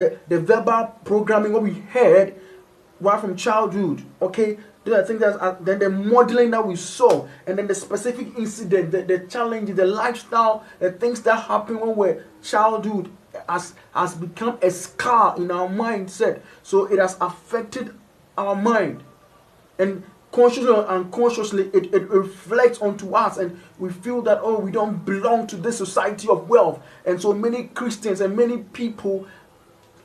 the verbal programming, what we heard right from childhood, okay? Then I think that's then the modeling that we saw, and then the specific incident, the challenge, the lifestyle, the things that happen when we're childhood has become a scar in our mindset. So it has affected our mind, and consciously or unconsciously it reflects onto us, and we feel that, oh, we don't belong to this society of wealth. And so many Christians and many people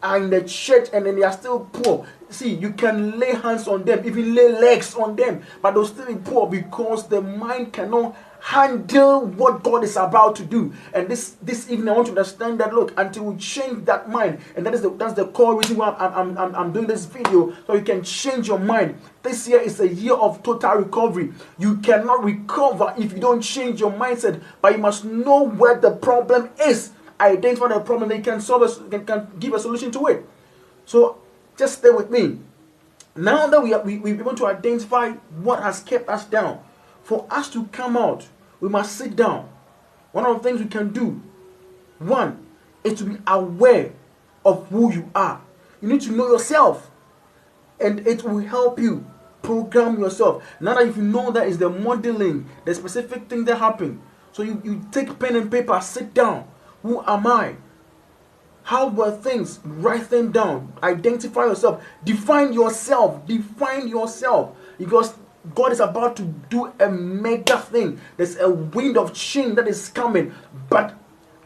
are in the church and then they are still poor. See, you can lay hands on them, even lay legs on them, but they'll still be poor because the mind cannot handle what God is about to do. And this evening I want to understand that, look, until we change that mind, and that's the core reason why I'm doing this video, so you can change your mind. This year is a year of total recovery. You cannot recover if you don't change your mindset, but you must know where the problem is. Identify the problem, they can solve it, can give a solution to it. So just stay with me. Now that we're able to identify what has kept us down, for us to come out, we must sit down. One of the things we can do, one, is to be aware of who you are. You need to know yourself, and it will help you program yourself. Now that if you know that is the modeling, the specific thing that happened, so you take pen and paper, sit down. Who am I? How were things? Write them down. Identify yourself. Define yourself. Define yourself. Because God is about to do a mega thing. There's a wind of change that is coming. But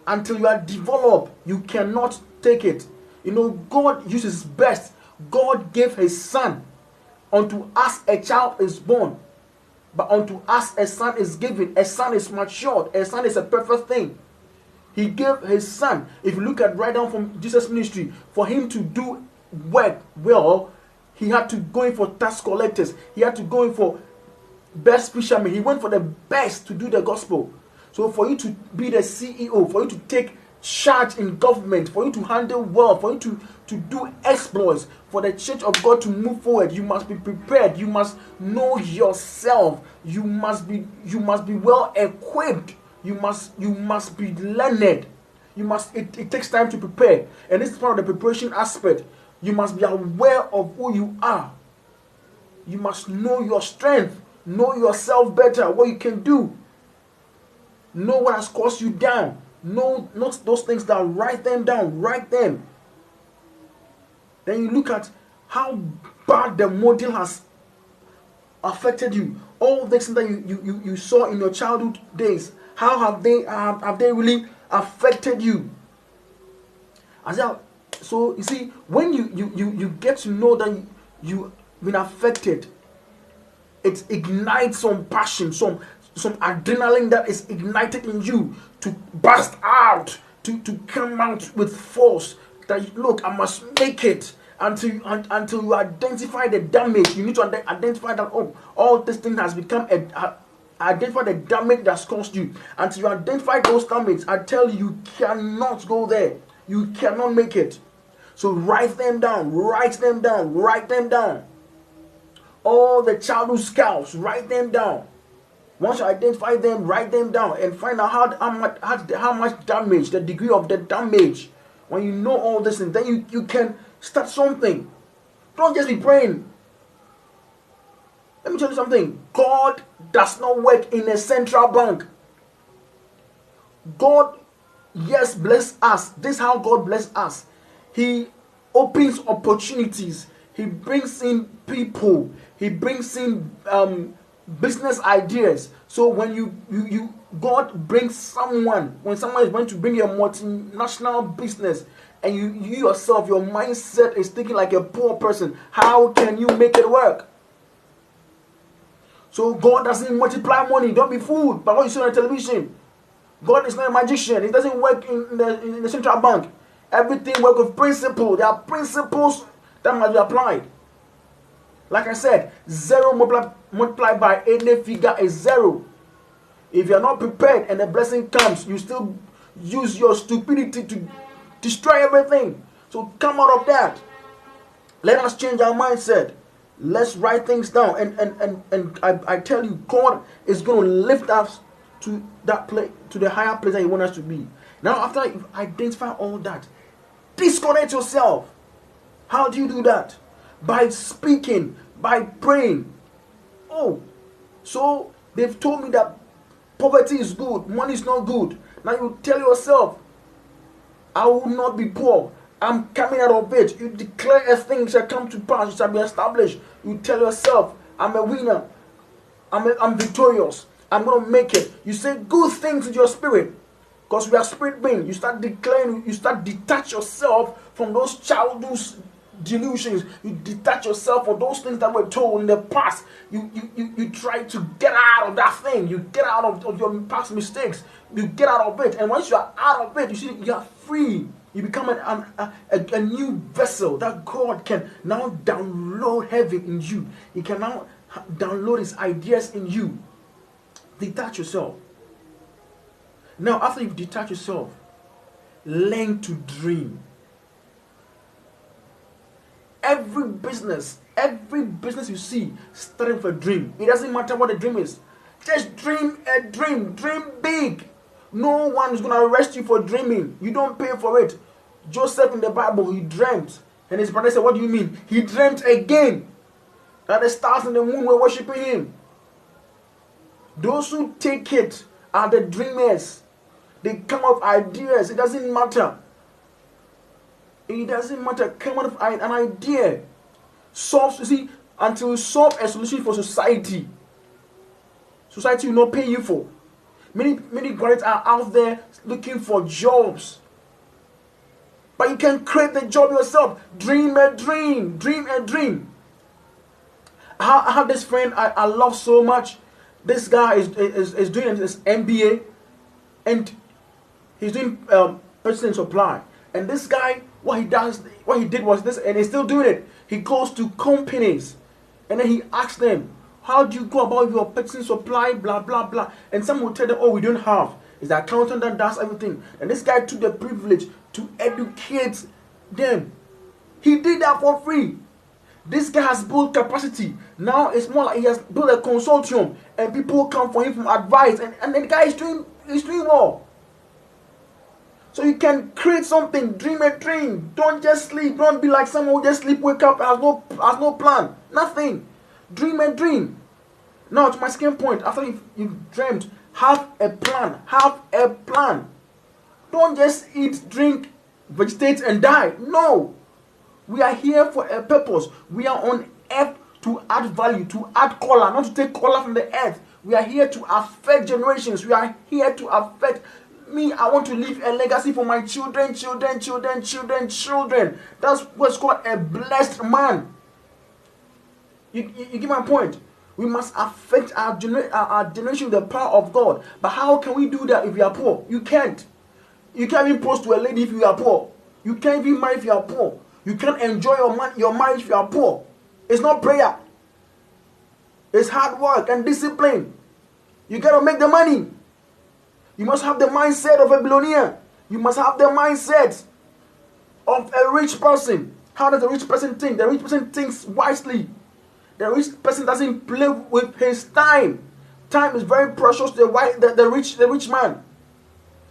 until you are developed, you cannot take it. You know, God uses His best. God gave His Son. Unto us a child is born. But unto us a son is given. A son is matured. A son is a perfect thing. He gave His Son. If you look at right down from Jesus' ministry, for Him to do work well, He had to go in for tax collectors. He had to go in for best fishermen. He went for the best to do the gospel. So for you to be the CEO, for you to take charge in government, for you to handle well, for you to do exploits, for the church of God to move forward, you must be prepared. You must know yourself. You must be well equipped. You must be learned. It takes time to prepare. And this is part of the preparation aspect. You must be aware of who you are. You must know your strength. Know yourself better, what you can do. Know what has caused you down. Know not those things down. Write them down. Write them. Then you look at how bad the model has affected you. All the things that you saw in your childhood days. How have they really affected you? So you see, when you get to know that you've been affected, it ignites some passion, some adrenaline that is ignited in you to burst out, to come out with force. That look, I must make it. Until you identify the damage, you need to identify that, oh, all this thing has become identify the damage that's caused you. Until you identify those damage, I tell you cannot go there. You cannot make it. So write them down. Write them down. Write them down. All the childhood scars, write them down. Once you identify them, write them down and find out how much damage, the degree of the damage. When you know all this, and then you can start something. Don't just be praying. Let me tell you something. God does not work in a central bank. God, yes, bless us. This is how God bless us. He opens opportunities. He brings in people. He brings in business ideas. So when God brings someone, when someone is going to bring a multinational business, and you yourself, your mindset is thinking like a poor person, how can you make it work? So God doesn't multiply money. Don't be fooled by what you see on television. God is not a magician. He doesn't work in the central bank. Everything works with principles. There are principles that must be applied. Like I said, 0 multiplied by any figure is 0. If you are not prepared and the blessing comes, you still use your stupidity to destroy everything. So come out of that. Let us change our mindset. Let's write things down. And I tell you, God is going to lift us to that place, to the higher place that He wants us to be. Now, after you identify all that, Disconnect yourself. How do you do that? By speaking, by praying. Oh, so they've told me that poverty is good, money is not good. Now you tell yourself, I will not be poor. I'm coming out of it. You declare a thing shall come to pass, it shall be established. You tell yourself, I'm a winner. I'm victorious. I'm going to make it. You say good things in your spirit. Because we are spirit beings. You start declaring, you start detach yourself from those childish delusions. You detach yourself from those things that were told in the past. You try to get out of that thing. You get out of your past mistakes. You get out of it. And once you are out of it, you see you are free. You become a new vessel that God can now download heaven in you. He can now download his ideas in you. Detach yourself. Now, after you've detached yourself, learn to dream. Every business you see starting with a dream. It doesn't matter what the dream is. Just dream a dream. Dream big. No one is going to arrest you for dreaming. You don't pay for it. Joseph in the Bible, he dreamt. And his brother said, what do you mean? He dreamt again that the stars and the moon were worshiping him. Those who take it are the dreamers. They come up with ideas. It doesn't matter. It doesn't matter. Come up with an idea. Until you solve a solution for society. Society will not pay you for. Many graduates are out there looking for jobs. But you can create the job yourself. Dream a dream. Dream a dream. I have this friend I love so much. This guy is doing his MBA. And he's doing purchase and supply. And this guy, what he did was this, and he's still doing it. He goes to companies. And then he asks them, how do you go about your purchase and supply, blah, blah, blah. And some will tell them, oh, we don't have. It's the accountant that does everything. And this guy took the privilege to educate them. He did that for free. This guy has built capacity. Now it's more like he has built a consortium. And people come for him for advice. And the guy is doing well. So you can create something. Dream a dream. Don't just sleep. Don't be like someone who just sleep, wake up, has no plan. Nothing. Dream a dream. Now to my second point. After you've dreamt, have a plan. Have a plan. Don't just eat, drink, vegetate and die. No. We are here for a purpose. We are on earth to add value, to add color, not to take color from the earth. We are here to affect generations. We are here to affect me. I want to leave a legacy for my children. That's what's called a blessed man. You get my point? We must affect our generation with the power of God. But how can we do that if we are poor? You can't. You can't even post to a lady if you are poor. You can't even marry if you are poor. You can't enjoy your marriage if you are poor. It's not prayer. It's hard work and discipline. You got to make the money. You must have the mindset of a billionaire. You must have the mindset of a rich person. How does a rich person think? The rich person thinks wisely. The rich person doesn't play with his time. Time is very precious to the rich man.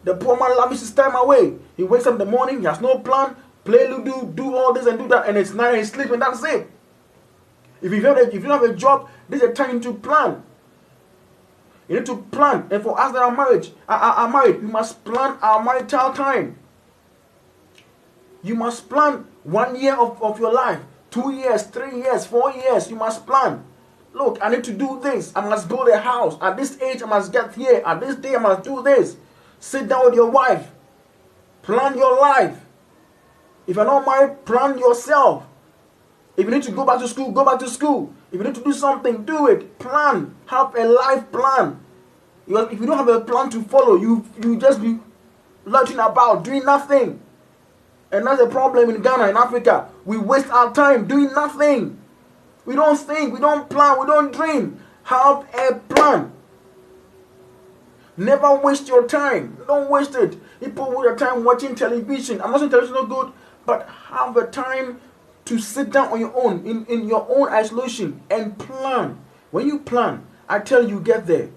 The poor man lavishes his time away. He wakes up in the morning, he has no plan, play Ludo, do all this and do that, and it's night, he's sleeping, that's it. If you don't have a job, this is a time to plan. You need to plan. And for us that are married, we must plan our marital time. You must plan 1 year of your life, 2 years, 3 years, 4 years. You must plan. Look, I need to do this. I must build a house. At this age, I must get here. At this day, I must do this. Sit down with your wife. Plan your life. If you're not married, plan yourself. If you need to go back to school, go back to school. If you need to do something, do it. Plan. Have a life plan. If you don't have a plan to follow, you just be loitering about, doing nothing. And that's the problem in Ghana, in Africa. We waste our time doing nothing. We don't think, we don't plan, we don't dream. Have a plan. Never waste your time. Don't waste it. People waste their time watching television. I'm not saying television is not good, but have a time to sit down on your own, in your own isolation, and plan. When you plan, I tell you, get there.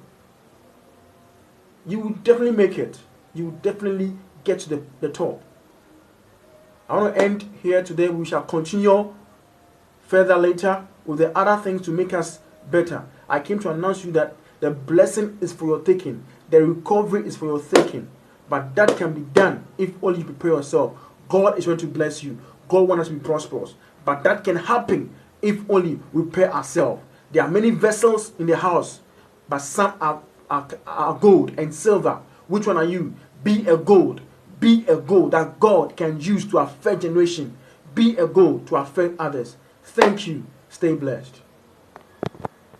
You will definitely make it. You will definitely get to the top. I want to end here today. We shall continue further later with the other things to make us better. I came to announce you that the blessing is for your taking. The recovery is for your taking. But that can be done if only you prepare yourself. God is going to bless you. God wants us to be prosperous. But that can happen if only we prepare ourselves. There are many vessels in the house, but some are gold and silver. Which one are you? Be a gold. Be a gold that God can use to affect generation. Be a gold to affect others. Thank you. Stay blessed.